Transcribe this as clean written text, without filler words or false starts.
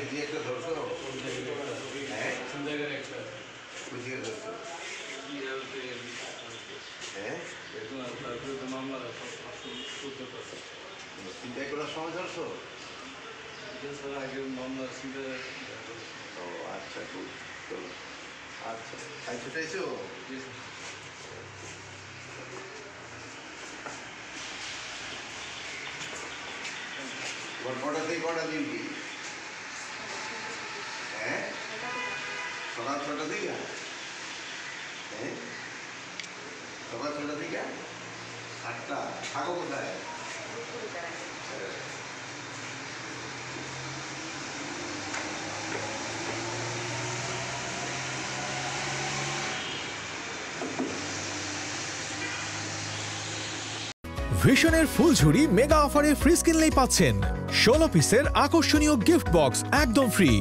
দিয়ে একটা ধরছো হ্যাঁ বুঝিয়ে ধরছো হ্যাঁ চিন্তাই করার সময় ধরছো ও আচ্ছা খুব চলো আচ্ছা খাইছো টাইছো কটা থেকে কটা ডিউটি হ্যাঁ সকাল 6টা থেকে হ্যাঁ সকাল 6টা থেকে 8টা থাকো কোথায় ভিশনের ফুলঝুরি মেগা অফারে ফ্রিজ কিনলেই পাচ্ছেন 16 পিসের আকর্ষণীয় গিফট বক্স একদম ফ্রি।